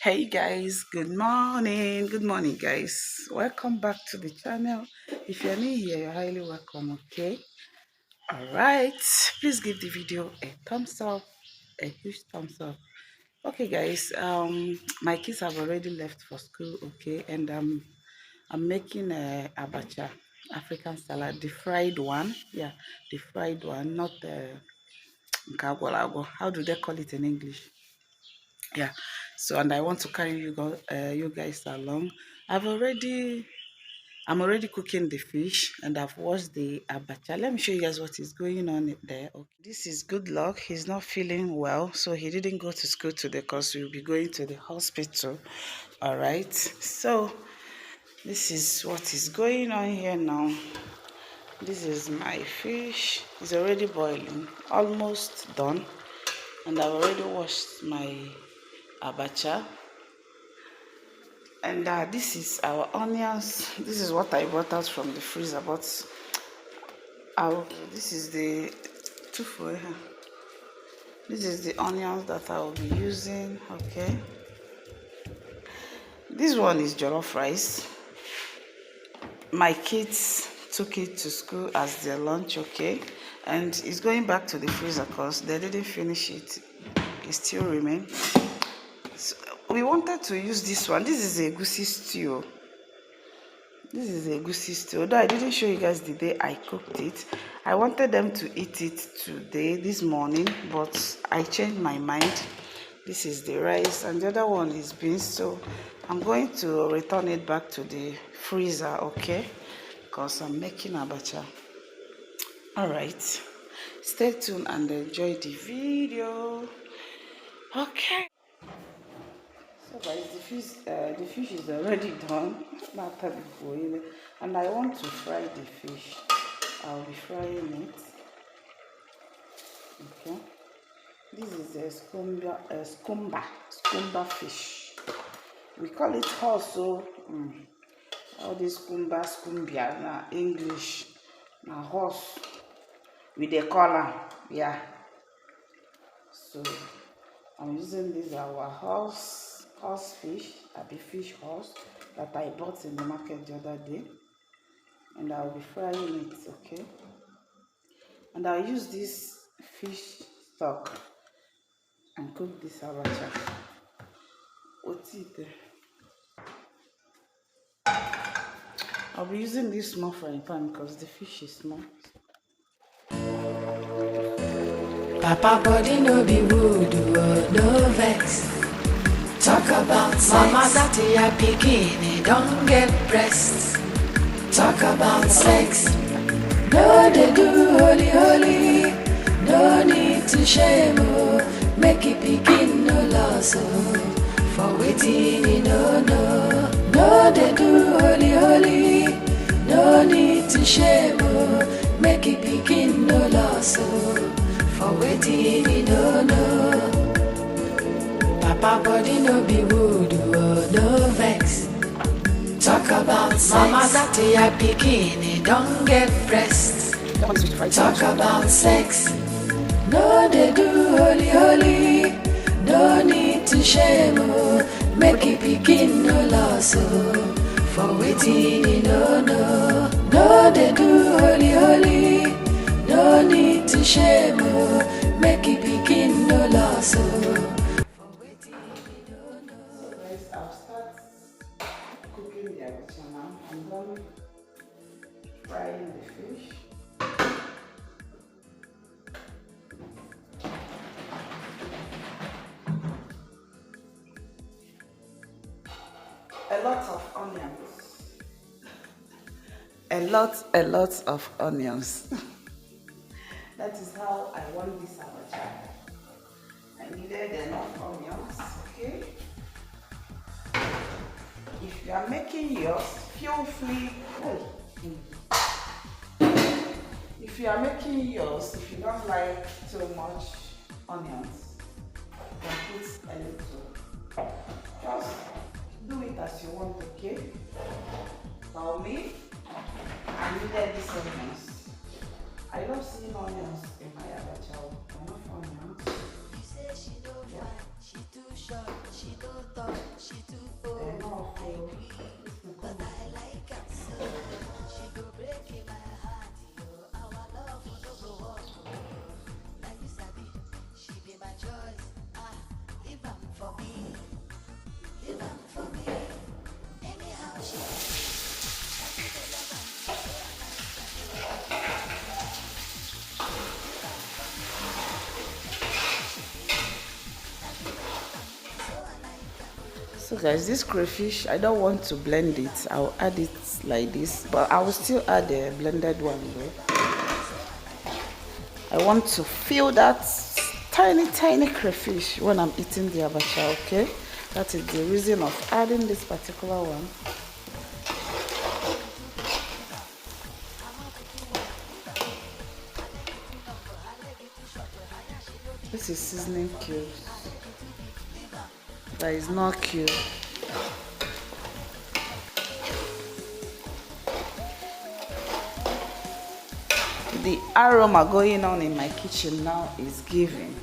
Hey guys, good morning guys. Welcome back to the channel. If you're new here, you're highly welcome, okay? All right, please give the video a thumbs up, a huge thumbs up. Okay guys, my kids have already left for school, okay? And I'm making a abacha, African salad, the fried one. Yeah, the fried one, not the nkagwalago. How do they call it in English? Yeah, so and I want to carry you guys along. I'm already cooking the fish, and I've washed the abacha. Let me show you guys what is going on there. Okay, this is good luck. He's not feeling well, so he didn't go to school today because we'll be going to the hospital. All right, so this is what is going on here now. This is my fish. It's already boiling, almost done, and I've already washed my abacha. And this is our onions. This is what I brought out from the freezer, but this is the two for here. This is the onions that I will be using. Okay, this one is jollof rice. My kids took it to school as their lunch, okay, and it's going back to the freezer because they didn't finish it. It still remains. So we wanted to use this one. This is a goosey stew. This is a goosey stew. Although I didn't show you guys the day I cooked it, I wanted them to eat it today, this morning, but I changed my mind. This is the rice, and the other one is beans. So I'm going to return it back to the freezer, okay? Because I'm making abacha. All right, stay tuned and enjoy the video. Okay. So guys, the fish is already done. And I want to fry the fish. I'll be frying it. Okay. This is a skumba fish. We call it also all this skumbia na English na horse with the collar. Yeah. So I'm using this our horse fish, the fish horse that I bought in the market the other day, and I'll be frying it, okay? And I'll use this fish stock and cook this abacha. What's it? I'll be using this small frying pan because the fish is small. Papa body no be voodoo, no vex. Talk about sex. Mama that ya bikini don't get breasts. Talk about sex. No they do holy. No need to shame oh. Make it begin no loss oh. For waiting no. No they do holy. No need to shame oh. Make it begin no loss oh. For waiting no. Papa body no be voodoo, no vex. Talk about sex. Mama that ya bikini don't get breasts. Talk about sex. No they do holy. No need to shame oh. Make it begin no loss oh. For waiting no. No they do holy. No need to shame oh. Make it begin no loss oh. So guys, I'll start cooking the abacha now. I'm done frying the fish. A lot of onions. A lot of onions. That is how I want this abacha. I needed enough onions, okay? If you are making yours, feel free. If you are making yours, if you don't like too much onions, you can put a little. Just do it as you want, okay? For me, I needed these onions. I love seeing onions in my abacha. Enough onions. She say she don't fight, she too short, she don't talk, Then also, so guys, this crayfish, I don't want to blend it. I'll add it like this, but I will still add the blended one though. I want to feel that tiny crayfish when I'm eating the abacha, okay? That is the reason of adding this particular one. This is seasoning cubes. That is not cube. The aroma going on in my kitchen now is giving.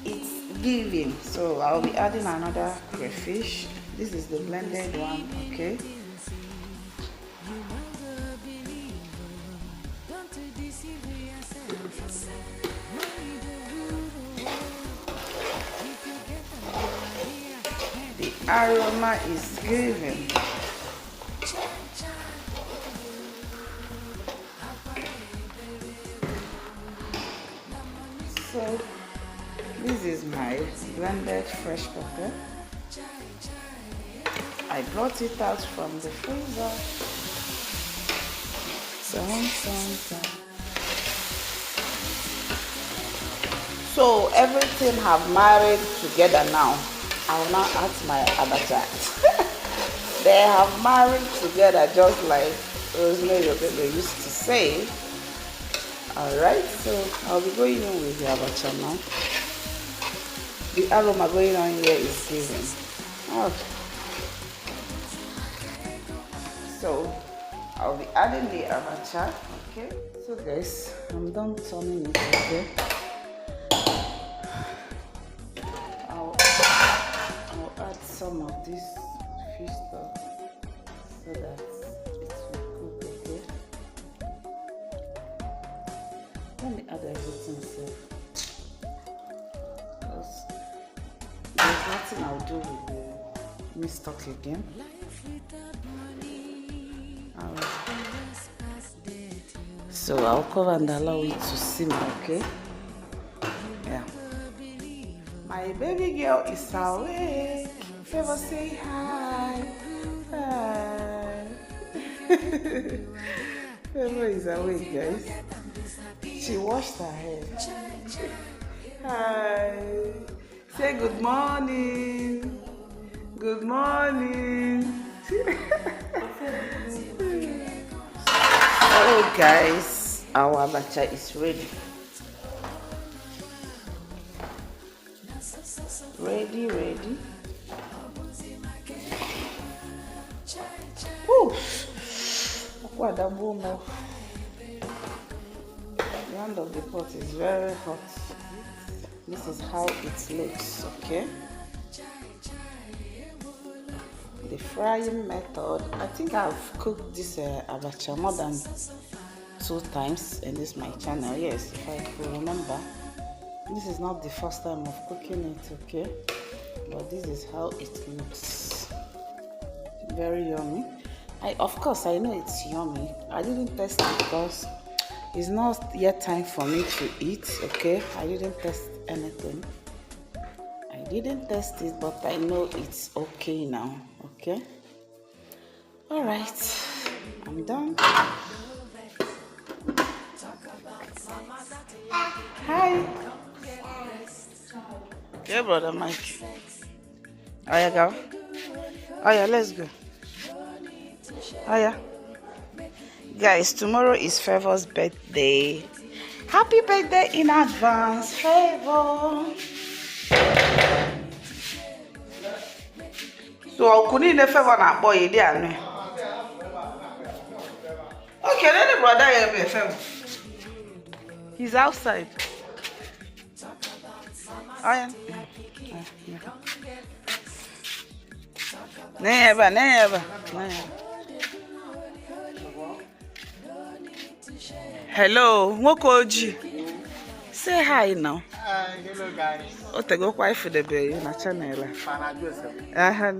It's giving. So I'll be adding another crayfish. This is the blended one, okay? The aroma is giving. So this is my blended fresh pepper. I brought it out from the freezer. So everything have married together now. I will now add my abacha. They have married together just like Rosemary used to say. Alright, so I'll be going in with the abacha now. The aroma going on here is giving. Okay. So I'll be adding the abacha. Okay. So guys, I'm done turning it. Okay. I'll add some of this fish stock so that it will cook. Okay. Let me add everything safe. Because there's nothing I'll do with the meat stock again. So I'll cover and allow it to simmer, okay? Yeah. My baby girl is awake. Favor, say hi. Hi. Favor is awake, guys. She washed her hair. Hi. Say good morning. Good morning. Oh guys, our abacha is ready. Ready. Woo! The end of the pot is very hot. This is how it looks, okay? The frying method. I think I've cooked this abacha more than 2 times in this my channel. Yes, if I could remember. This is not the first time of cooking it, okay? But this is how it looks. Very yummy. Of course, I know it's yummy. I didn't test it because it's not yet time for me to eat, okay? I didn't test anything. I didn't test it, but I know it's okay now, okay? Alright, I'm done. Hi. Yeah, brother Mike. Oh yeah, go. Oh yeah, let's go. Oh yeah. Guys, tomorrow is Favor's birthday. Happy birthday in advance, Favor. So couldn't the Favor na boy there. Okay, let the brother here be Favor. He's outside. Oh yeah. Never. Hello, Nwokoji. Say hi now. Hi, hello guys. O tego kwa for the bay na channel. Aha.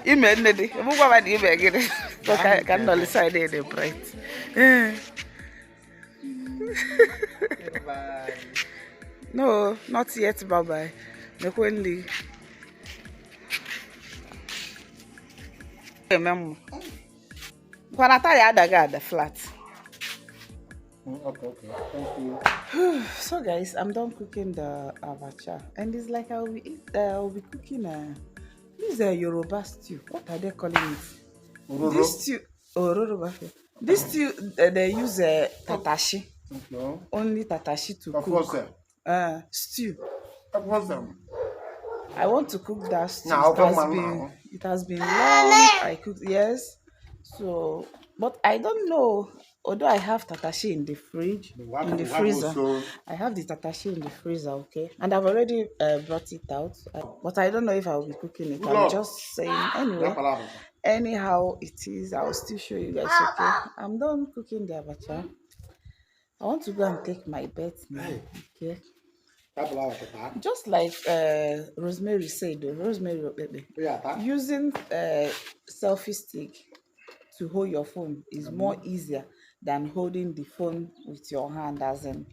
Ime nnedi. Emu kwa di ime gidi. So can no side the bright. Bye. No, not yet. Bye bye. Mekwenli. Memo. Kwa taya adaga flat. Okay. Thank you. So guys, I'm done cooking the abacha, and it's like I'll be cooking this Yoruba stew. What are they calling it? Ororo. This stew. Oh, Yoruba. This stew they use tatashi. Okay. Only tatashi to cook. Stew. I want to cook that stew. It has been long. I cooked, yes. So, but I don't know. Although I have tatashi in the fridge, in the freezer, I have the tatashi in the freezer, okay, and I've already brought it out. But I don't know if I will be cooking it. I'm just saying anyway. Anyhow, it is. I will still show you guys. Okay, I'm done cooking the abacha. I want to go and take my bath now. Okay. Just like Rosemary said, using selfie stick to hold your phone is more easier than holding the phone with your hand, as in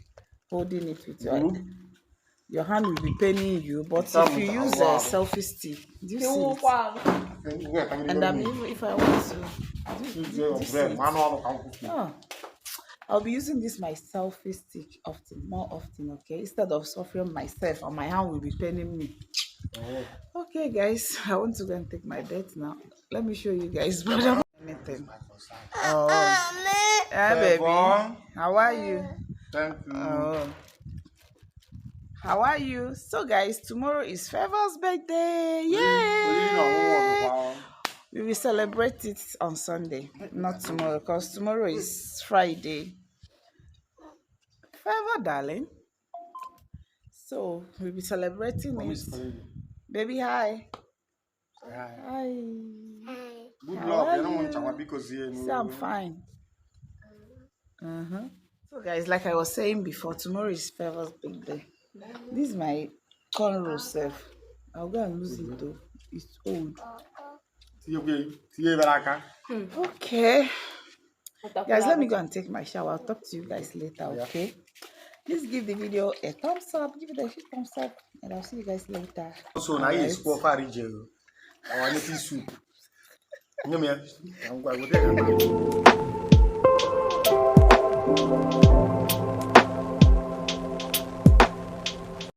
holding it with your hand will be paining you. But if you use a selfie stick, do you see it? And I mean, if I want to do you see it? Oh, I'll be using this my selfie stick more often, okay? Instead of suffering myself, and my hand will be paining me. Okay, guys, I want to go and take my bath now. Let me show you guys anything. Oh, yeah, baby. How are you? Thank you. Oh, how are you? So, guys, tomorrow is Favor's birthday. Yay! We will celebrate it on Sunday, not tomorrow, because tomorrow is Friday. Favor, darling. So we'll be celebrating it. Baby, hi. Hi. Good luck. So I'm fine. So guys, like I was saying before, tomorrow is Favor's big day. This is my cornrow self. I'll go and lose it though. It's old. Okay. Guys, let me go and take my shower. I'll talk to you guys later, okay? Please give the video a thumbs up. Give it a huge thumbs up. And I'll see you guys later. So now you spoil for region. I want to soup.